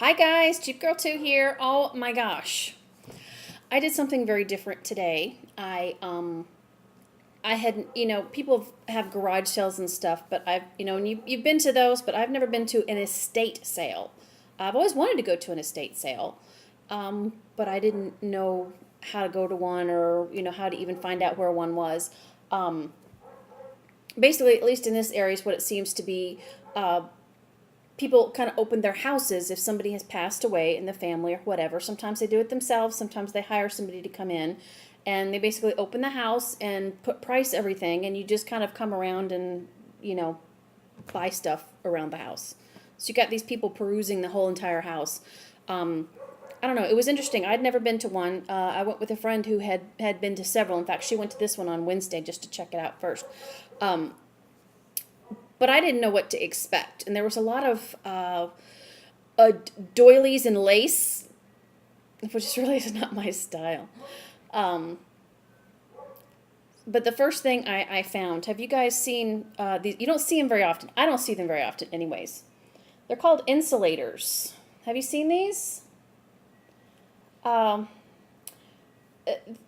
Hi guys, Cheap Girl 2 here. Oh my gosh. I did something very different today. I had, people have garage sales and stuff, but and you've been to those, but I've never been to an estate sale. I've always wanted to go to an estate sale, but I didn't know how to go to one or, how to even find out where one was. Um, Basically, at least in this area, is what it seems to be. People kind of open their houses if somebody has passed away in the family or whatever. Sometimes they do it themselves, sometimes they hire somebody to come in, and they basically open the house and price everything, and you just kind of come around and, you know, buy stuff around the house. So you got these people perusing the whole entire house. I don't know. It was interesting. I'd never been to one. I went with a friend who had been to several. In fact, she went to this one on Wednesday just to check it out first. Um, but I didn't know what to expect, and there was a lot of doilies and lace, which is really is not my style. Um, but the first thing I found, have you guys seen these? You don't see them very often. I don't see them very often, anyways. They're called insulators. Have you seen these? Um,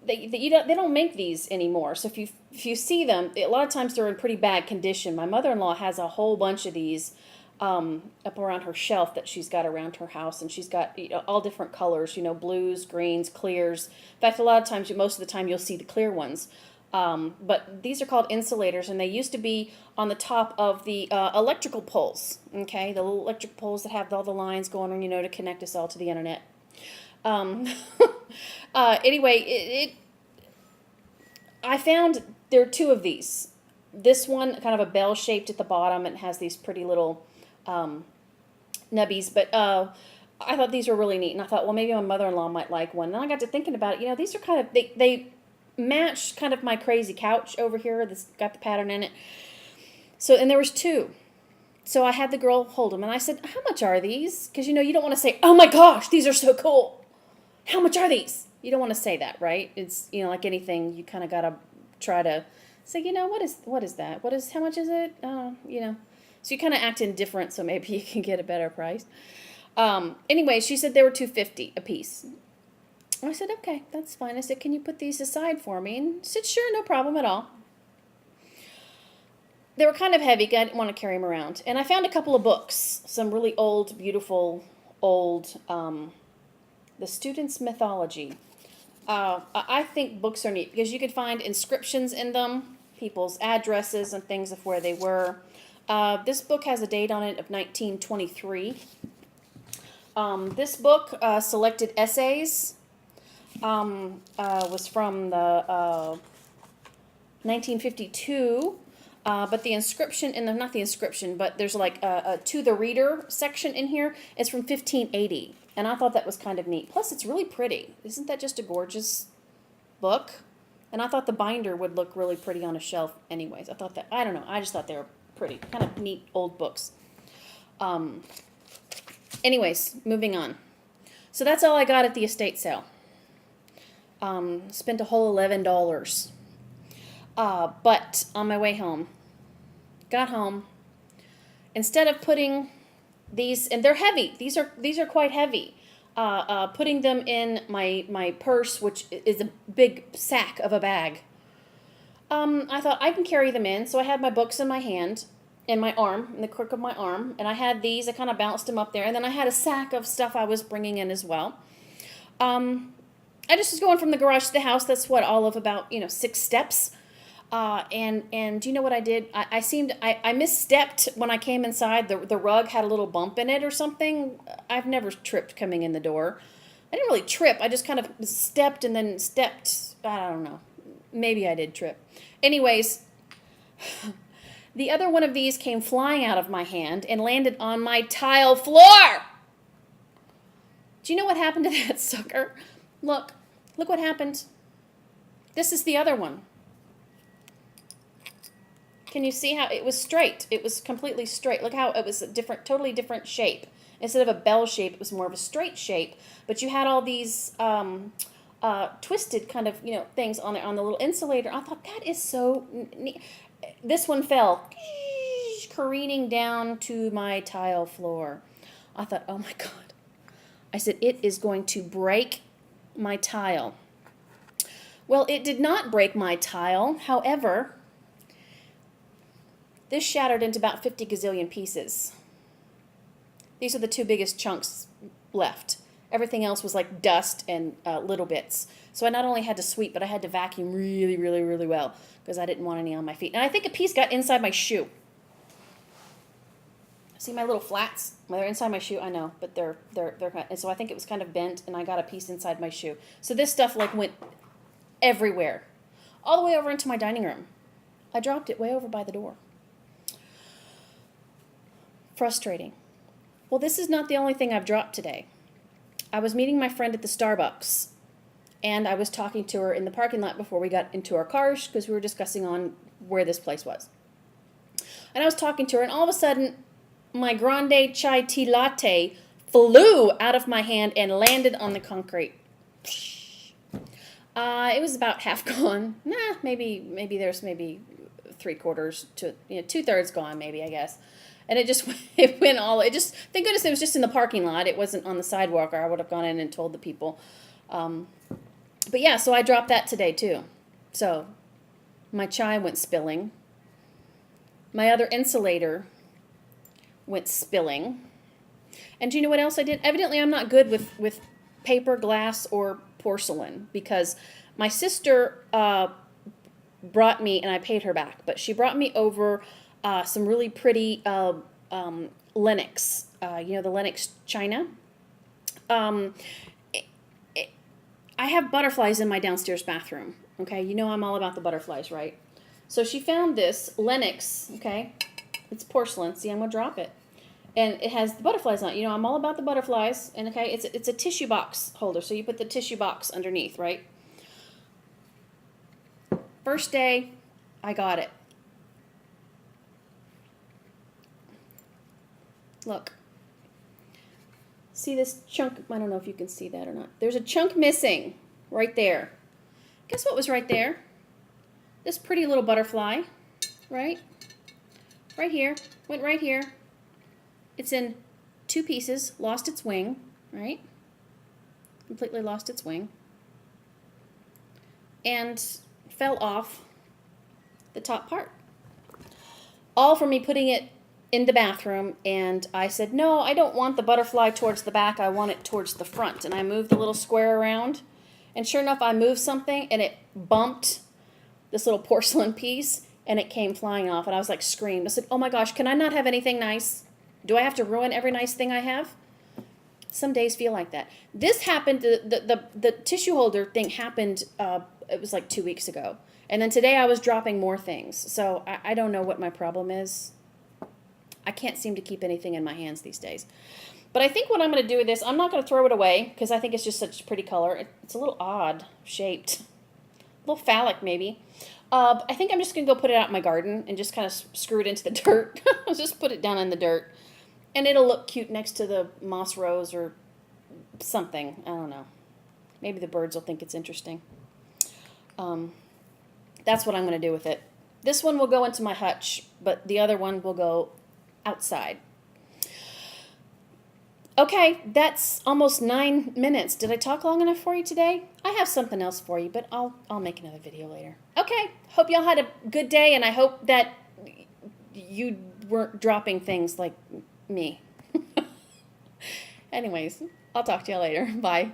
they don't make these anymore. So if you see them, a lot of times they're in pretty bad condition. My mother-in-law has a whole bunch of these up around her shelf that she's got around her house, and she's got all different colors. Blues, greens, clears. In fact, a lot of times, most of the time, you'll see the clear ones. But these are called insulators, and they used to be on the top of the electrical poles. Okay, the little electric poles that have all the lines going on, to connect us all to the internet. Um, anyway, I found there are two of these. This one, kind of a bell shaped at the bottom, and has these pretty little nubbies. But I thought these were really neat, and I thought, well, maybe my mother-in-law might like one. And then I got to thinking about it. These are kind of they match kind of my crazy couch over here that's got the pattern in it. So, and there was two. So I had the girl hold them, and I said, "How much are these?" Because you don't want to say, "Oh my gosh, these are so cool." How much are these? You don't want to say that, right? It's like anything, you kind of gotta try to say, what is that? How much is it? So you kind of act indifferent, so maybe you can get a better price. Anyway, she said they were $2.50 a piece. I said, okay, that's fine. I said, can you put these aside for me? And she said, sure, no problem at all. They were kind of heavy. I didn't want to carry them around. And I found a couple of books, some really old, beautiful, old, the Student's Mythology. I think books are neat because you could find inscriptions in them, people's addresses and things of where they were. This book has a date on it of 1923. This book, Selected Essays, was from the 1952. But the inscription not the inscription, but there's like a to the reader section in here. It's from 1580, and I thought that was kind of neat. Plus, it's really pretty. Isn't that just a gorgeous book? And I thought the binder would look really pretty on a shelf anyways. I don't know, I just thought they were pretty. Kind of neat old books. Anyways, moving on. So that's all I got at the estate sale. Spent a whole $11. But on my way home, got home, instead of putting these, and they're heavy, these are quite heavy, putting them in my purse, which is a big sack of a bag, I thought I can carry them in. So I had my books in my hand, in my arm, in the crook of my arm, and I had these, I kind of bounced them up there, and then I had a sack of stuff I was bringing in as well. I just was going from the garage to the house. That's all of about 6 steps. And do you know what I did? I misstepped when I came inside. The rug had a little bump in it or something. I've never tripped coming in the door. I didn't really trip. I just kind of stepped and then stepped. I don't know. Maybe I did trip. Anyways, the other one of these came flying out of my hand and landed on my tile floor. Do you know what happened to that sucker? Look what happened. This is the other one. Can you see how it was straight? It was completely straight. Look how it was a totally different shape. Instead of a bell shape, it was more of a straight shape. But you had all these twisted kind of things on the little insulator. I thought that is so neat. This one fell careening down to my tile floor. I thought, oh my God. I said, it is going to break my tile. Well, it did not break my tile. However, this shattered into about 50 gazillion pieces. These are the two biggest chunks left. Everything else was like dust and little bits. So I not only had to sweep, but I had to vacuum really, really, really well because I didn't want any on my feet. And I think a piece got inside my shoe. See my little flats? They're inside my shoe. I know, but they're and so I think it was kind of bent, and I got a piece inside my shoe. So this stuff like went everywhere, all the way over into my dining room. I dropped it way over by the door. Frustrating. Well, this is not the only thing I've dropped today. I was meeting my friend at the Starbucks, and I was talking to her in the parking lot before we got into our cars because we were discussing on where this place was. And I was talking to her, and all of a sudden, my grande chai tea latte flew out of my hand and landed on the concrete. It was about half gone. Maybe there's maybe 3/4 to 2/3 gone, maybe, I guess. And it just thank goodness it was just in the parking lot. It wasn't on the sidewalk, or I would have gone in and told the people. But yeah, so I dropped that today too. So my chai went spilling. My other insulator went spilling. And do you know what else I did? Evidently, I'm not good with paper, glass, or porcelain because my sister brought me, and I paid her back, but she brought me over some really pretty Lenox, the Lenox china. I have butterflies in my downstairs bathroom, okay? You know I'm all about the butterflies, right? So she found this Lenox, okay? It's porcelain. See, I'm going to drop it. And it has the butterflies on it. You know, I'm all about the butterflies. And, okay, it's a tissue box holder. So you put the tissue box underneath, right? First day, I got it. Look. See this chunk? I don't know if you can see that or not. There's a chunk missing right there. Guess what was right there? This pretty little butterfly, right? Right here. Went right here. It's in 2 pieces. Lost its wing, right? Completely lost its wing. And fell off the top part. All from me putting it in the bathroom, and I said, no, I don't want the butterfly towards the back. I want it towards the front. And I moved the little square around, and sure enough, I moved something, and it bumped this little porcelain piece, and it came flying off, and I was like, screamed. I said, oh my gosh, can I not have anything nice? Do I have to ruin every nice thing I have? Some days feel like that. This happened, the tissue holder thing happened, it was like 2 weeks ago. And then today I was dropping more things. So I don't know what my problem is. I can't seem to keep anything in my hands these days. But I think what I'm going to do with this, I'm not going to throw it away because I think it's just such a pretty color. It's a little odd shaped. A little phallic maybe. I think I'm just going to go put it out in my garden and just kind of screw it into the dirt. I'll just put it down in the dirt. And it'll look cute next to the moss rose or something. I don't know. Maybe the birds will think it's interesting. That's what I'm going to do with it. This one will go into my hutch, but the other one will go outside. Okay, that's almost 9 minutes. Did I talk long enough for you today? I have something else for you, but I'll make another video later. Okay, hope y'all had a good day, and I hope that you weren't dropping things like me. Anyways, I'll talk to y'all later. Bye.